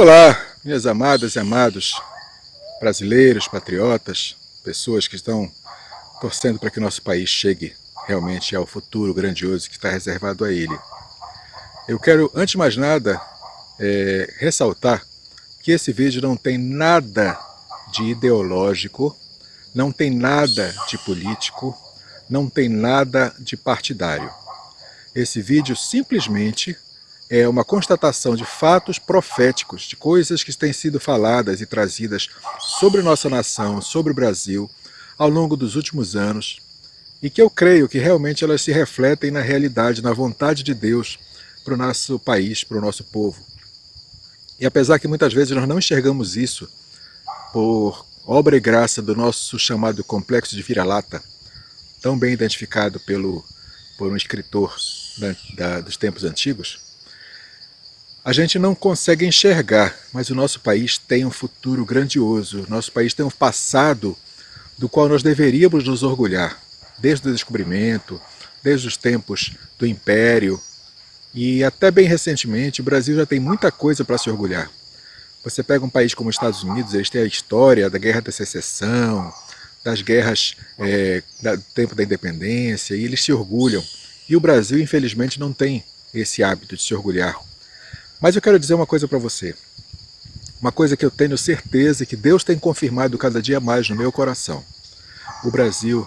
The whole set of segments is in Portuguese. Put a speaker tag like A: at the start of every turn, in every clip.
A: Olá, minhas amadas e amados brasileiros, patriotas, pessoas que estão torcendo para que nosso país chegue realmente ao futuro grandioso que está reservado a ele. Eu quero, antes de mais nada, ressaltar que esse vídeo não tem nada de ideológico, não tem nada de político, não tem nada de partidário. Esse vídeo simplesmente é uma constatação de fatos proféticos, de coisas que têm sido faladas e trazidas sobre nossa nação, sobre o Brasil, ao longo dos últimos anos, e que eu creio que realmente elas se refletem na realidade, na vontade de Deus para o nosso país, para o nosso povo. E apesar que muitas vezes nós não enxergamos isso por obra e graça do nosso chamado complexo de vira-lata, tão bem identificado por um escritor dos tempos antigos, a gente não consegue enxergar, mas o nosso país tem um futuro grandioso, nosso país tem um passado do qual nós deveríamos nos orgulhar, desde o descobrimento, desde os tempos do Império, e até bem recentemente o Brasil já tem muita coisa para se orgulhar. Você pega um país como os Estados Unidos, eles têm a história da Guerra da Secessão, das guerras do tempo da independência, e eles se orgulham. E o Brasil, infelizmente, não tem esse hábito de se orgulhar. Mas eu quero dizer uma coisa para você. Uma coisa que eu tenho certeza que Deus tem confirmado cada dia mais no meu coração. O Brasil,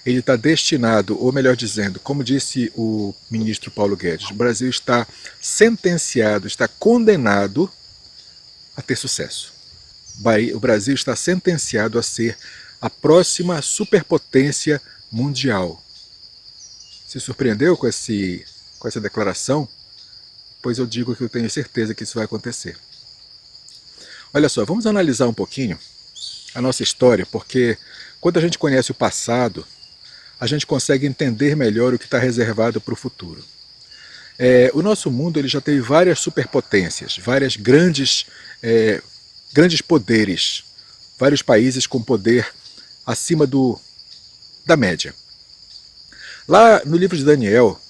A: ele está destinado, ou melhor dizendo, como disse o ministro Paulo Guedes, o Brasil está sentenciado, está condenado a ter sucesso. O Brasil está sentenciado a ser a próxima superpotência mundial. Se surpreendeu com essa declaração? Pois eu digo que eu tenho certeza que isso vai acontecer. Olha só, vamos analisar um pouquinho a nossa história, porque quando a gente conhece o passado, a gente consegue entender melhor o que está reservado para o futuro. O nosso mundo ele já teve várias superpotências, várias grandes poderes, vários países com poder acima da média. Lá no livro de Daniel,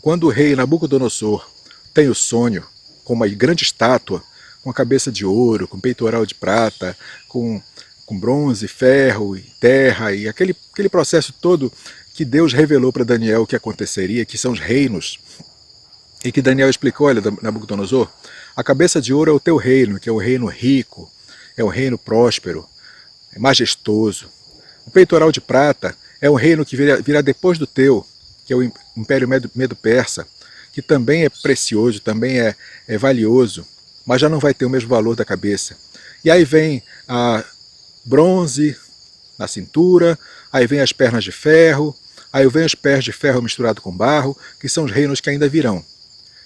A: quando o rei Nabucodonosor tem o sonho com uma grande estátua, com a cabeça de ouro, com peitoral de prata, com bronze, ferro e terra, e aquele processo todo que Deus revelou para Daniel que aconteceria, que são os reinos, e que Daniel explicou, olha, Nabucodonosor, a cabeça de ouro é o teu reino, que é o reino rico, é o reino próspero, é majestoso. O peitoral de prata é um reino que virá depois do teu, que é o Império Medo-Persa, que também é precioso, também é valioso, mas já não vai ter o mesmo valor da cabeça. E aí vem a bronze na cintura, aí vem as pernas de ferro, aí vem os pés de ferro misturado com barro, que são os reinos que ainda virão,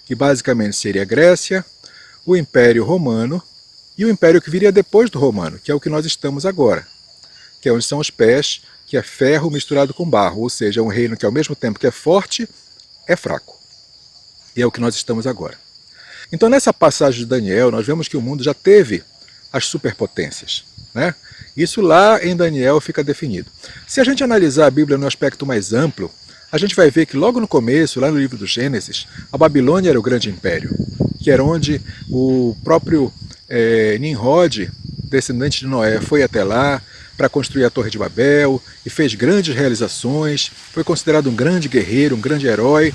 A: que basicamente seria a Grécia, o Império Romano e o Império que viria depois do Romano, que é o que nós estamos agora, que é onde são os pés, que é ferro misturado com barro, ou seja, é um reino que ao mesmo tempo que é forte, é fraco. E é o que nós estamos agora. Então nessa passagem de Daniel, nós vemos que o mundo já teve as superpotências, né? Isso lá em Daniel fica definido. Se a gente analisar a Bíblia no aspecto mais amplo, a gente vai ver que logo no começo, lá no livro do Gênesis, a Babilônia era o grande império, que era onde o próprio Nimrod, descendente de Noé, foi até lá para construir a Torre de Babel e fez grandes realizações, foi considerado um grande guerreiro, um grande herói,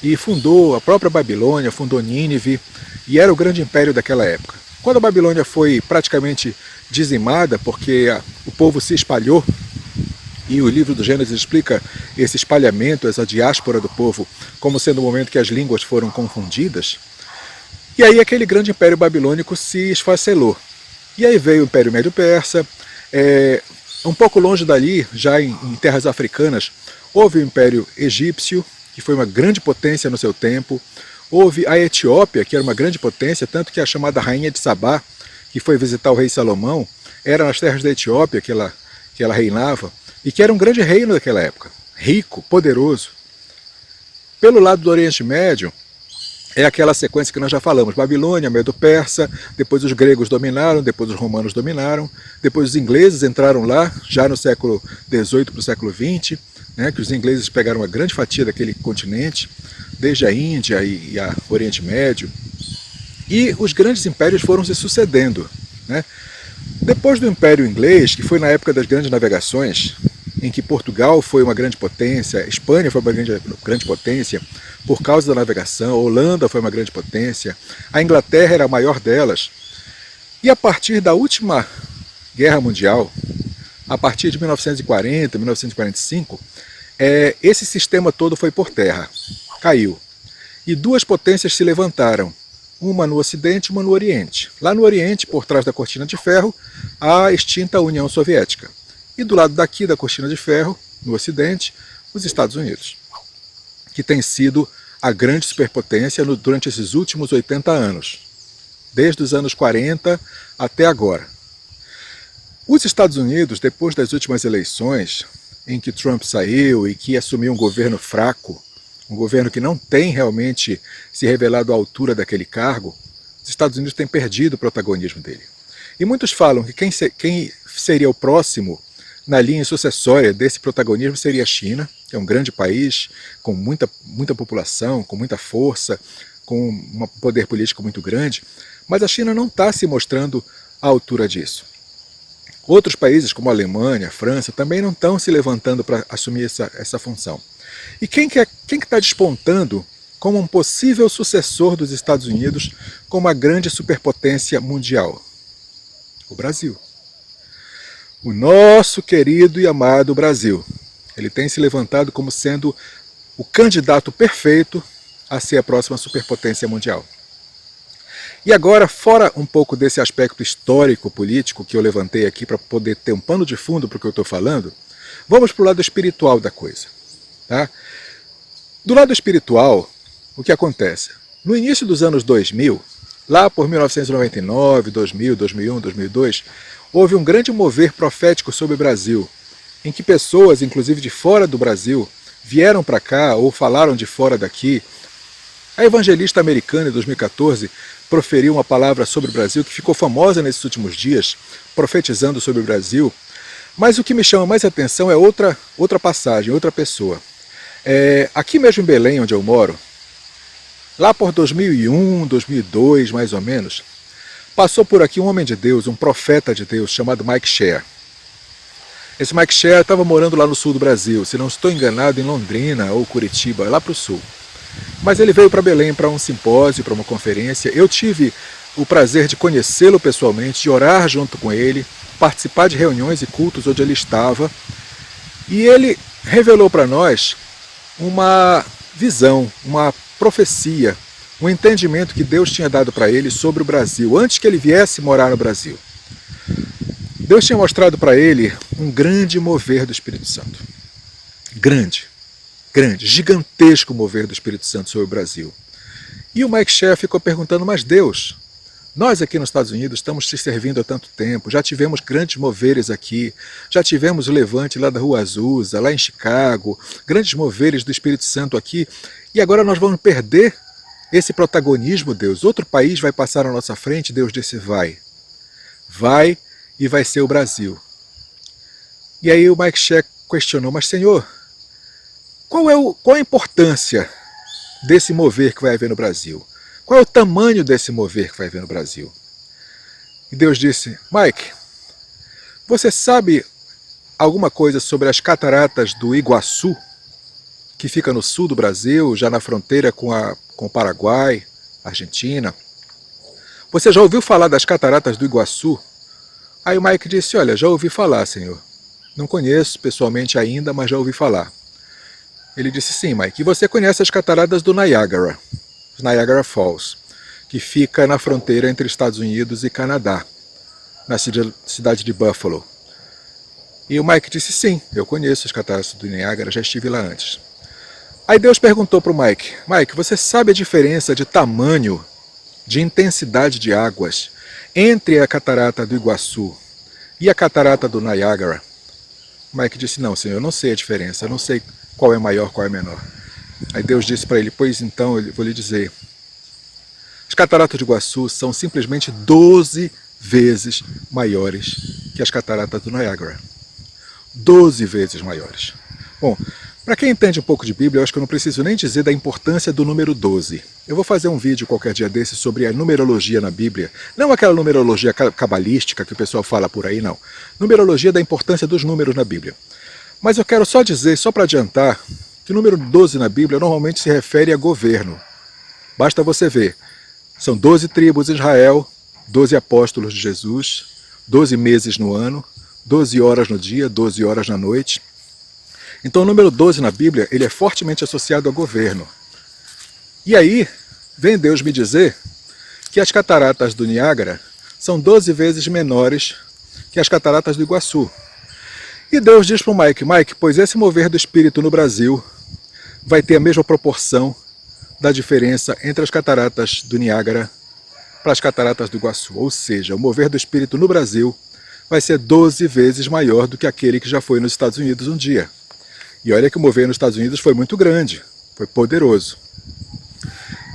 A: e fundou a própria Babilônia, fundou Nínive, e era o grande império daquela época. Quando a Babilônia foi praticamente dizimada, porque o povo se espalhou, e o livro do Gênesis explica esse espalhamento, essa diáspora do povo, como sendo o momento que as línguas foram confundidas, e aí aquele grande império babilônico se esfacelou. E aí veio o Império Médio-Persa, um pouco longe dali, já em terras africanas, houve o Império Egípcio, que foi uma grande potência no seu tempo. Houve a Etiópia, que era uma grande potência, tanto que a chamada Rainha de Sabá, que foi visitar o rei Salomão, era nas terras da Etiópia que ela reinava, e que era um grande reino daquela época, rico, poderoso. Pelo lado do Oriente Médio, é aquela sequência que nós já falamos, Babilônia, Medo-Persa, depois os gregos dominaram, depois os romanos dominaram, depois os ingleses entraram lá, já no século XVIII para o século XX, que os ingleses pegaram uma grande fatia daquele continente, desde a Índia e a Oriente Médio, E os grandes impérios foram se sucedendo, né? Depois do Império Inglês, que foi na época das grandes navegações, em que Portugal foi uma grande potência, Espanha foi uma grande potência por causa da navegação, Holanda foi uma grande potência, a Inglaterra era a maior delas. E a partir da última Guerra Mundial, a partir de 1940, 1945, esse sistema todo foi por terra, caiu. E duas potências se levantaram, uma no Ocidente e uma no Oriente. Lá no Oriente, por trás da cortina de ferro, a extinta União Soviética. E do lado daqui da cortina de ferro, no Ocidente, os Estados Unidos, que tem sido a grande superpotência durante esses últimos 80 anos, desde os anos 40 até agora. Os Estados Unidos, depois das últimas eleições, em que Trump saiu e que assumiu um governo fraco, um governo que não tem realmente se revelado à altura daquele cargo, os Estados Unidos têm perdido o protagonismo dele. E muitos falam que quem seria o próximo na linha sucessória desse protagonismo seria a China, que é um grande país, com muita população, com muita força, com um poder político muito grande, mas a China não está se mostrando à altura disso. Outros países, como a Alemanha, a França, também não estão se levantando para assumir essa função. E quem que está despontando como um possível sucessor dos Estados Unidos como a grande superpotência mundial? O Brasil. O nosso querido e amado Brasil. Ele tem se levantado como sendo o candidato perfeito a ser a próxima superpotência mundial. E agora, fora um pouco desse aspecto histórico-político que eu levantei aqui para poder ter um pano de fundo para o que eu estou falando, vamos para o lado espiritual da coisa. Tá? Do lado espiritual, o que acontece? No início dos anos 2000, lá por 1999, 2000, 2001, 2002, houve um grande mover profético sobre o Brasil, em que pessoas, inclusive de fora do Brasil, vieram para cá ou falaram de fora daqui. A evangelista americana, em 2014, proferiu uma palavra sobre o Brasil que ficou famosa nesses últimos dias, profetizando sobre o Brasil. Mas o que me chama mais atenção é outra passagem, outra pessoa. Aqui mesmo em Belém, onde eu moro, lá por 2001, 2002, mais ou menos, passou por aqui um homem de Deus, um profeta de Deus, chamado Mike Share. Esse Mike Share estava morando lá no sul do Brasil, se não estou enganado, em Londrina ou Curitiba, lá para o sul. Mas ele veio para Belém para um simpósio, para uma conferência. Eu tive o prazer de conhecê-lo pessoalmente, de orar junto com ele, participar de reuniões e cultos onde ele estava. E ele revelou para nós uma visão, uma profecia, um entendimento que Deus tinha dado para ele sobre o Brasil, antes que ele viesse morar no Brasil. Deus tinha mostrado para ele um grande mover do Espírito Santo. Grande, gigantesco mover do Espírito Santo sobre o Brasil. E o Mike Share ficou perguntando, mas Deus, nós aqui nos Estados Unidos estamos te servindo há tanto tempo, já tivemos grandes moveres aqui, já tivemos o levante lá da Rua Azusa, lá em Chicago, grandes moveres do Espírito Santo aqui, e agora nós vamos perder esse protagonismo, Deus. Outro país vai passar à nossa frente? Deus disse, vai e vai ser o Brasil. E aí o Mike Share questionou, mas Senhor, qual a importância desse mover que vai haver no Brasil? Qual é o tamanho desse mover que vai haver no Brasil? E Deus disse, Mike, você sabe alguma coisa sobre as cataratas do Iguaçu, que fica no sul do Brasil, já na fronteira com o Paraguai, Argentina? Você já ouviu falar das cataratas do Iguaçu? Aí o Mike disse, olha, já ouvi falar, Senhor. Não conheço pessoalmente ainda, mas já ouvi falar. Ele disse, sim, Mike, e você conhece as cataratas do Niagara, Niagara Falls, que fica na fronteira entre Estados Unidos e Canadá, na cidade de Buffalo. E o Mike disse, sim, eu conheço as cataratas do Niagara, já estive lá antes. Aí Deus perguntou para o Mike, Mike, você sabe a diferença de tamanho, de intensidade de águas entre a catarata do Iguaçu e a catarata do Niagara? O Mike disse, não, Senhor, eu não sei a diferença, eu não sei qual é maior, qual é menor. Aí Deus disse para ele, pois então, eu vou lhe dizer, as cataratas do Iguaçu são simplesmente 12 vezes maiores que as cataratas do Niagara. 12 vezes maiores. Bom, Para quem entende um pouco de Bíblia, eu acho que eu não preciso nem dizer da importância do número 12. Eu vou fazer um vídeo qualquer dia desse sobre a numerologia na Bíblia. Não aquela numerologia cabalística que o pessoal fala por aí, não. Numerologia da importância dos números na Bíblia. Mas eu quero só dizer, só para adiantar, que o número 12 na Bíblia normalmente se refere a governo. Basta você ver. São 12 tribos de Israel, 12 apóstolos de Jesus, 12 meses no ano, 12 horas no dia, 12 horas na noite. Então o número 12 na Bíblia, ele é fortemente associado ao governo. E aí, vem Deus me dizer que as cataratas do Niágara são 12 vezes menores que as cataratas do Iguaçu. E Deus diz para o Mike, pois esse mover do Espírito no Brasil vai ter a mesma proporção da diferença entre as cataratas do Niágara para as cataratas do Iguaçu. Ou seja, o mover do Espírito no Brasil vai ser 12 vezes maior do que aquele que já foi nos Estados Unidos um dia. E olha que o mover nos Estados Unidos foi muito grande, foi poderoso.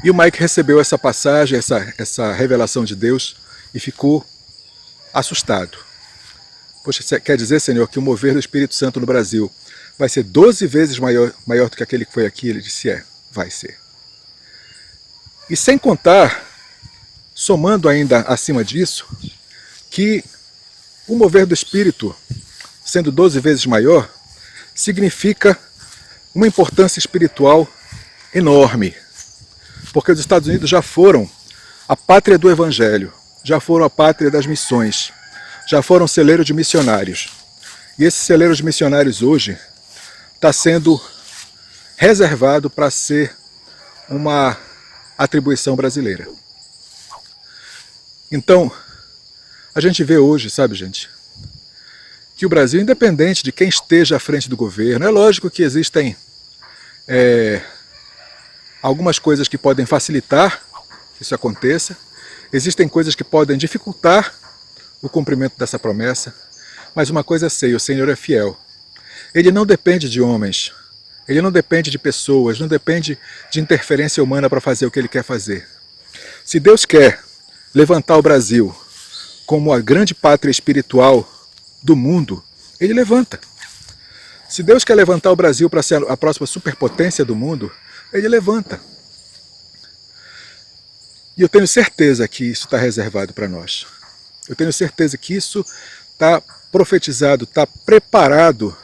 A: E o Mike recebeu essa passagem, essa revelação de Deus e ficou assustado. Poxa, quer dizer, Senhor, que o mover do Espírito Santo no Brasil vai ser 12 vezes maior do que aquele que foi aqui? Ele disse, vai ser. E sem contar, somando ainda acima disso, que o mover do Espírito, sendo 12 vezes maior, significa uma importância espiritual enorme. Porque os Estados Unidos já foram a pátria do Evangelho, já foram a pátria das missões, já foram celeiro de missionários. E esse celeiro de missionários hoje está sendo reservado para ser uma atribuição brasileira. Então, a gente vê hoje, sabe, gente, que o Brasil, independente de quem esteja à frente do governo, é lógico que existem algumas coisas que podem facilitar que isso aconteça, existem coisas que podem dificultar o cumprimento dessa promessa, mas uma coisa sei, o Senhor é fiel. Ele não depende de homens, ele não depende de pessoas, não depende de interferência humana para fazer o que ele quer fazer. Se Deus quer levantar o Brasil como a grande pátria espiritual do mundo, ele levanta. Se Deus quer levantar o Brasil para ser a próxima superpotência do mundo, ele levanta. E eu tenho certeza que isso está reservado para nós. Eu tenho certeza que isso está profetizado, está preparado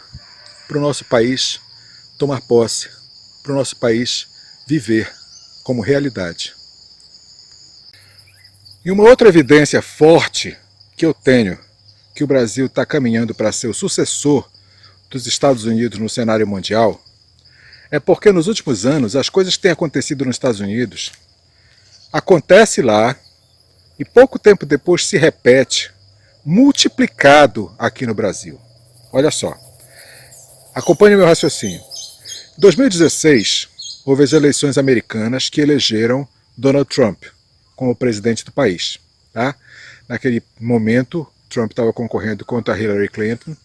A: para o nosso país tomar posse, para o nosso país viver como realidade. E uma outra evidência forte que eu tenho que o Brasil está caminhando para ser o sucessor dos Estados Unidos no cenário mundial, é porque nos últimos anos as coisas que têm acontecido nos Estados Unidos acontece lá e pouco tempo depois se repete, multiplicado aqui no Brasil. Olha só, acompanhe meu raciocínio. Em 2016, houve as eleições americanas que elegeram Donald Trump como presidente do país. Tá? Naquele momento, Trump estava concorrendo contra Hillary Clinton,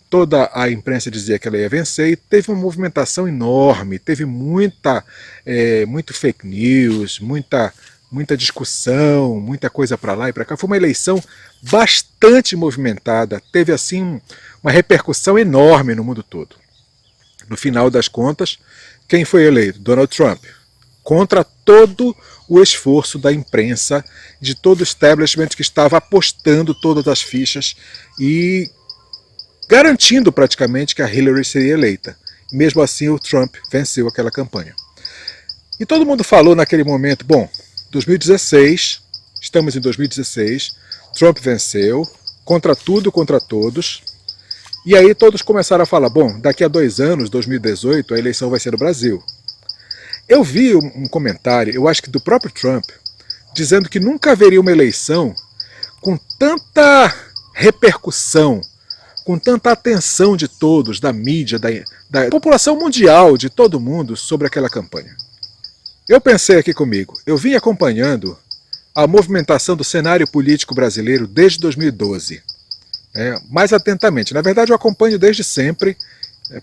A: toda a imprensa dizia que ela ia vencer e teve uma movimentação enorme, teve muito fake news, muita discussão, muita coisa para lá e para cá. Foi uma eleição bastante movimentada, teve assim uma repercussão enorme no mundo todo. No final das contas, quem foi eleito? Donald Trump, contra todo o esforço da imprensa, de todo o establishment que estava apostando todas as fichas e garantindo praticamente que a Hillary seria eleita. Mesmo assim, o Trump venceu aquela campanha. E todo mundo falou naquele momento, bom, 2016, estamos em 2016, Trump venceu, contra tudo, contra todos, e aí todos começaram a falar, bom, daqui a 2 anos, 2018, a eleição vai ser no Brasil. Eu vi um comentário, eu acho que do próprio Trump, dizendo que nunca haveria uma eleição com tanta repercussão, com tanta atenção de todos, da mídia, da população mundial, de todo mundo, sobre aquela campanha. Eu pensei aqui comigo, eu vim acompanhando a movimentação do cenário político brasileiro desde 2012, mais atentamente. Na verdade, eu acompanho desde sempre.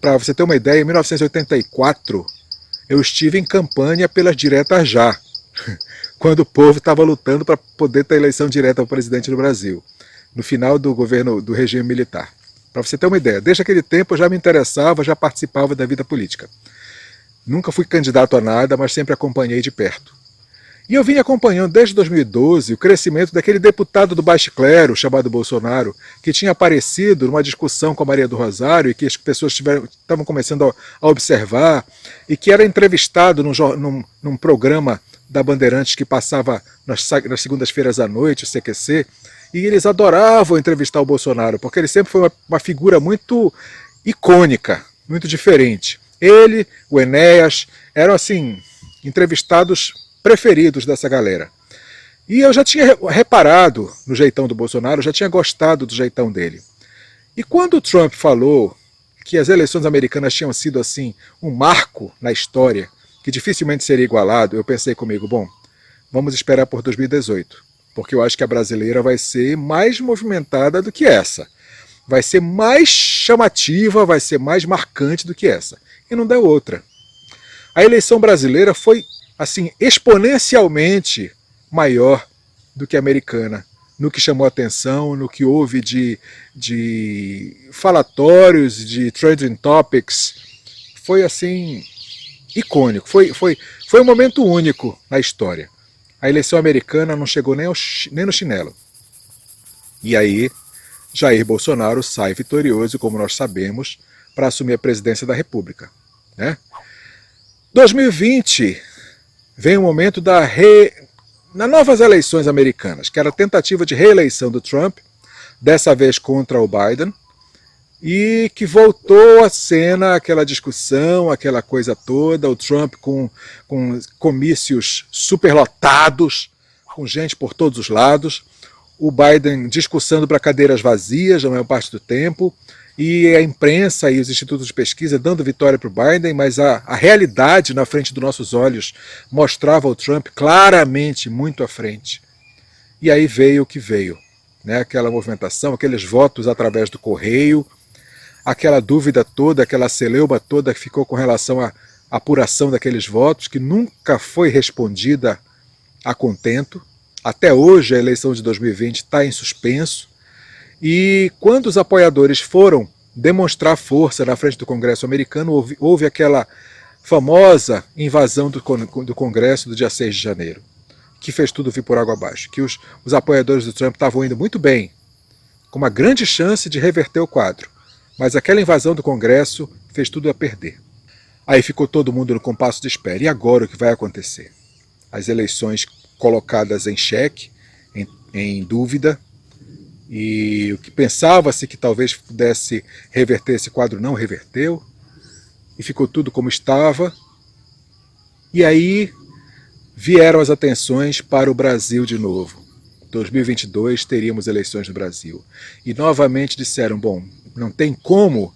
A: Para você ter uma ideia, em 1984, eu estive em campanha pelas diretas já, quando o povo estava lutando para poder ter eleição direta ao presidente do Brasil, no final do governo do regime militar. Para você ter uma ideia, desde aquele tempo eu já me interessava, já participava da vida política. Nunca fui candidato a nada, mas sempre acompanhei de perto. E eu vim acompanhando desde 2012 o crescimento daquele deputado do baixo clero, chamado Bolsonaro, que tinha aparecido numa discussão com a Maria do Rosário e que as pessoas estavam começando a observar, e que era entrevistado num programa da Bandeirantes que passava nas segundas-feiras à noite, o CQC, e eles adoravam entrevistar o Bolsonaro, porque ele sempre foi uma figura muito icônica, muito diferente. Ele, o Enéas, eram assim, entrevistados preferidos dessa galera. E eu já tinha reparado no jeitão do Bolsonaro, já tinha gostado do jeitão dele. E quando o Trump falou que as eleições americanas tinham sido assim um marco na história, que dificilmente seria igualado, eu pensei comigo, bom, vamos esperar por 2018, porque eu acho que a brasileira vai ser mais movimentada do que essa. Vai ser mais chamativa, vai ser mais marcante do que essa. E não deu outra. A eleição brasileira foi assim, exponencialmente maior do que a americana, no que chamou atenção, no que houve de falatórios, de trending topics. Foi assim, icônico, foi um momento único na história. A eleição americana não chegou nem no chinelo. E aí, Jair Bolsonaro sai vitorioso, como nós sabemos, para assumir a presidência da República, né? 2020 vem o momento nas novas eleições americanas, que era a tentativa de reeleição do Trump, dessa vez contra o Biden, e que voltou à cena aquela discussão, aquela coisa toda, o Trump com comícios superlotados, com gente por todos os lados, o Biden discursando para cadeiras vazias na maior parte do tempo, e a imprensa e os institutos de pesquisa dando vitória para o Biden, mas a realidade na frente dos nossos olhos mostrava o Trump claramente muito à frente. E aí veio o que veio, né? Aquela movimentação, aqueles votos através do correio, aquela dúvida toda, aquela celeuma toda que ficou com relação à apuração daqueles votos, que nunca foi respondida a contento. Até hoje a eleição de 2020 está em suspenso. E quando os apoiadores foram demonstrar força na frente do Congresso americano, houve aquela famosa invasão do Congresso do dia 6 de janeiro, que fez tudo vir por água abaixo, que os apoiadores do Trump estavam indo muito bem, com uma grande chance de reverter o quadro, mas aquela invasão do Congresso fez tudo a perder. Aí ficou todo mundo no compasso de espera. E agora o que vai acontecer? As eleições colocadas em xeque, em dúvida, e o que pensava-se que talvez pudesse reverter esse quadro não reverteu, e ficou tudo como estava. E aí vieram as atenções para o Brasil de novo. 2022 teríamos eleições no Brasil. E novamente disseram, bom, não tem como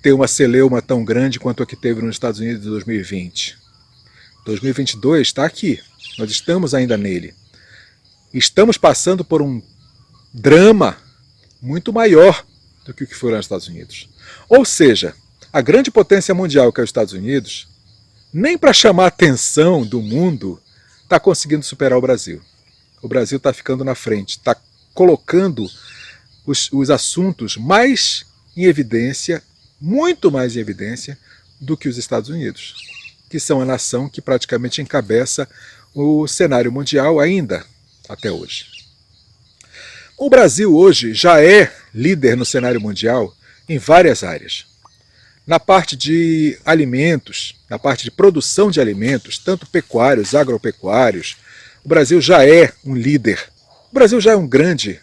A: ter uma celeuma tão grande quanto a que teve nos Estados Unidos em 2020. 2022 está aqui, nós estamos ainda nele. Estamos passando por um drama muito maior do que o que foi lá nos Estados Unidos. Ou seja, a grande potência mundial que é os Estados Unidos, nem para chamar a atenção do mundo, está conseguindo superar o Brasil. O Brasil está ficando na frente, está colocando os assuntos mais em evidência, muito mais em evidência, do que os Estados Unidos, que são a nação que praticamente encabeça o cenário mundial ainda até hoje. O Brasil hoje já é líder no cenário mundial em várias áreas. Na parte de alimentos, na parte de produção de alimentos, tanto pecuários, agropecuários, o Brasil já é um líder. O Brasil já é um grande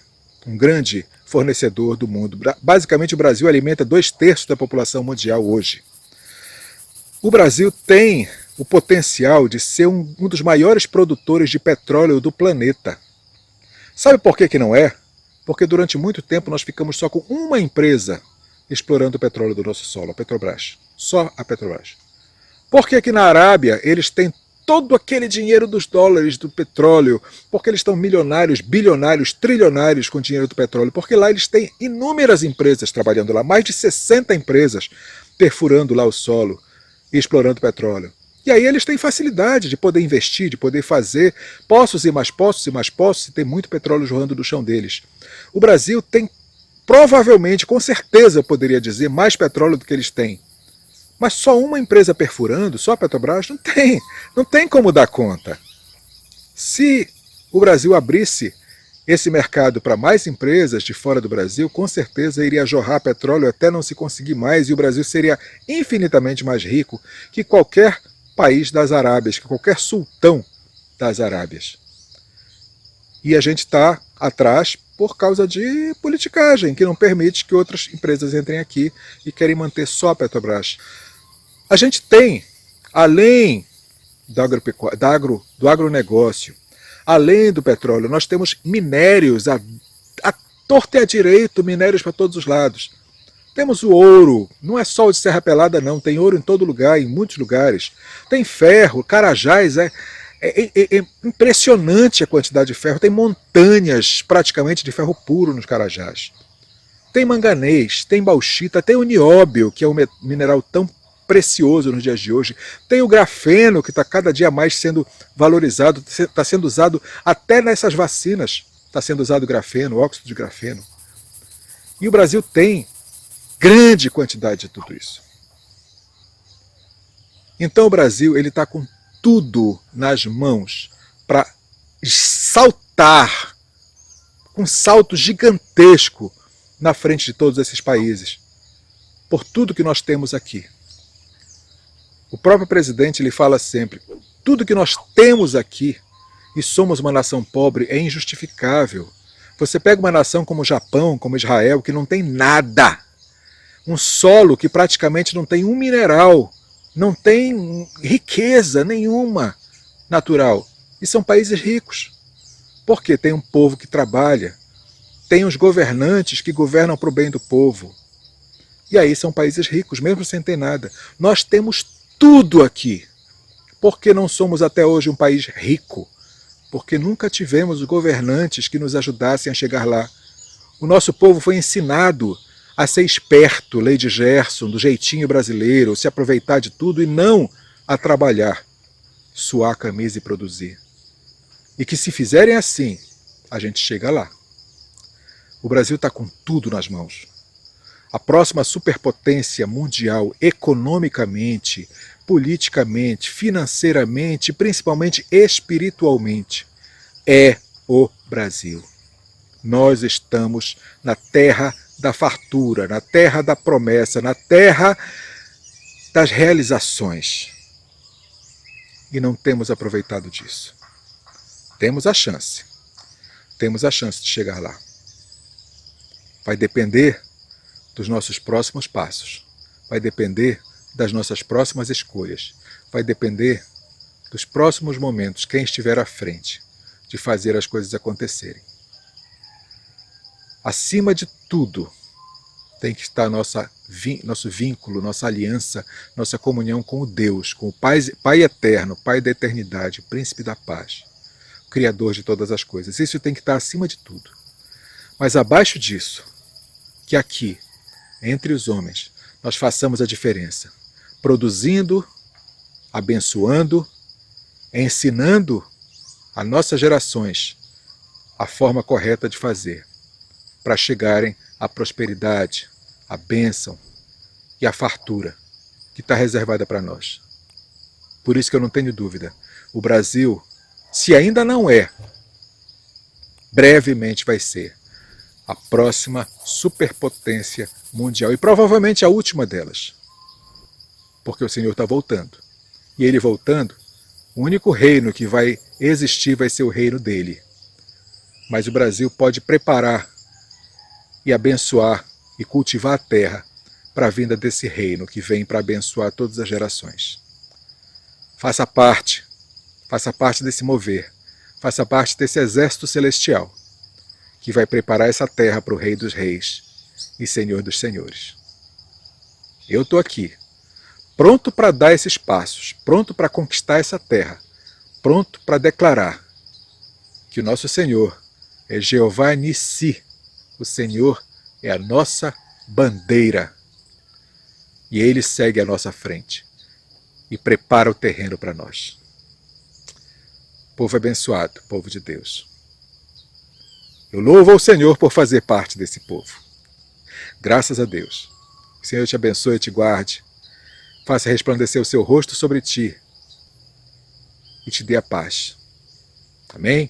A: fornecedor do mundo. Basicamente, o Brasil alimenta 2/3 da população mundial hoje. O Brasil tem o potencial de ser um dos maiores produtores de petróleo do planeta. Sabe por que não é? Porque durante muito tempo nós ficamos só com uma empresa explorando o petróleo do nosso solo, a Petrobras. Só a Petrobras. Porque aqui na Arábia eles têm todo aquele dinheiro dos dólares do petróleo, porque eles estão milionários, bilionários, trilionários com o dinheiro do petróleo, porque lá eles têm inúmeras empresas trabalhando lá, mais de 60 empresas perfurando lá o solo e explorando petróleo. E aí eles têm facilidade de poder investir, de poder fazer poços e mais poços e mais poços, e tem muito petróleo jorrando do chão deles. O Brasil tem provavelmente, com certeza, eu poderia dizer, mais petróleo do que eles têm. Mas só uma empresa perfurando, só a Petrobras, não tem como dar conta. Se o Brasil abrisse esse mercado para mais empresas de fora do Brasil, com certeza iria jorrar petróleo até não se conseguir mais, e o Brasil seria infinitamente mais rico que qualquer país das Arábias, que qualquer sultão das Arábias. E a gente está atrás por causa de politicagem, que não permite que outras empresas entrem aqui e querem manter só a Petrobras. A gente tem, além do agronegócio, além do petróleo, nós temos minérios à torta e à direito, minérios para todos os lados. Temos o ouro, não é só o de Serra Pelada não, tem ouro em todo lugar, em muitos lugares. Tem ferro, Carajás, é impressionante a quantidade de ferro, tem montanhas praticamente de ferro puro nos Carajás. Tem manganês, tem bauxita, tem o nióbio, que é um mineral tão precioso nos dias de hoje. Tem o grafeno, que está cada dia mais sendo valorizado, está sendo usado até nessas vacinas, está sendo usado grafeno, óxido de grafeno. E o Brasil tem grande quantidade de tudo isso. Então o Brasil está com tudo nas mãos para saltar com um salto gigantesco na frente de todos esses países, por tudo que nós temos aqui. O próprio presidente ele fala sempre, tudo que nós temos aqui, e somos uma nação pobre, é injustificável. Você pega uma nação como o Japão, como Israel, que não tem nada, um solo que praticamente não tem um mineral, não tem riqueza nenhuma natural, e são países ricos, porque tem um povo que trabalha, tem os governantes que governam para o bem do povo, e aí são países ricos, mesmo sem ter nada. Nós temos tudo aqui. Por que não somos até hoje um país rico? Porque nunca tivemos governantes que nos ajudassem a chegar lá. O nosso povo foi ensinado a ser esperto, Lady Gerson, do jeitinho brasileiro, se aproveitar de tudo e não a trabalhar, suar a camisa e produzir. E que se fizerem assim, a gente chega lá. O Brasil está com tudo nas mãos. A próxima superpotência mundial, economicamente, politicamente, financeiramente, principalmente espiritualmente, é o Brasil. Nós estamos na terra da fartura, na terra da promessa, na terra das realizações. E não temos aproveitado disso. Temos a chance de chegar lá. Vai depender dos nossos próximos passos, vai depender das nossas próximas escolhas, vai depender dos próximos momentos, quem estiver à frente, de fazer as coisas acontecerem. Acima de tudo, tem que estar nosso vínculo, nossa aliança, nossa comunhão com o Deus, com o Pai eterno, Pai da eternidade, Príncipe da paz, Criador de todas as coisas. Isso tem que estar acima de tudo. Mas abaixo disso, que aqui, entre os homens, nós façamos a diferença, produzindo, abençoando, ensinando a nossas gerações a forma correta de fazer, para chegarem à prosperidade, à bênção e à fartura que está reservada para nós. Por isso que eu não tenho dúvida, o Brasil, se ainda não é, brevemente vai ser a próxima superpotência mundial, e provavelmente a última delas, porque o Senhor está voltando. E Ele voltando, o único reino que vai existir vai ser o reino dele. Mas o Brasil pode preparar e abençoar e cultivar a terra para a vinda desse reino que vem para abençoar todas as gerações. Faça parte desse mover, faça parte desse exército celestial que vai preparar essa terra para o Rei dos Reis e Senhor dos Senhores. Eu estou aqui, pronto para dar esses passos, pronto para conquistar essa terra, pronto para declarar que o nosso Senhor é Jeová Nissi, o Senhor é a nossa bandeira, e Ele segue à nossa frente e prepara o terreno para nós. Povo abençoado, povo de Deus. Eu louvo ao Senhor por fazer parte desse povo. Graças a Deus. O Senhor te abençoe e te guarde, faça resplandecer o seu rosto sobre ti e te dê a paz. Amém?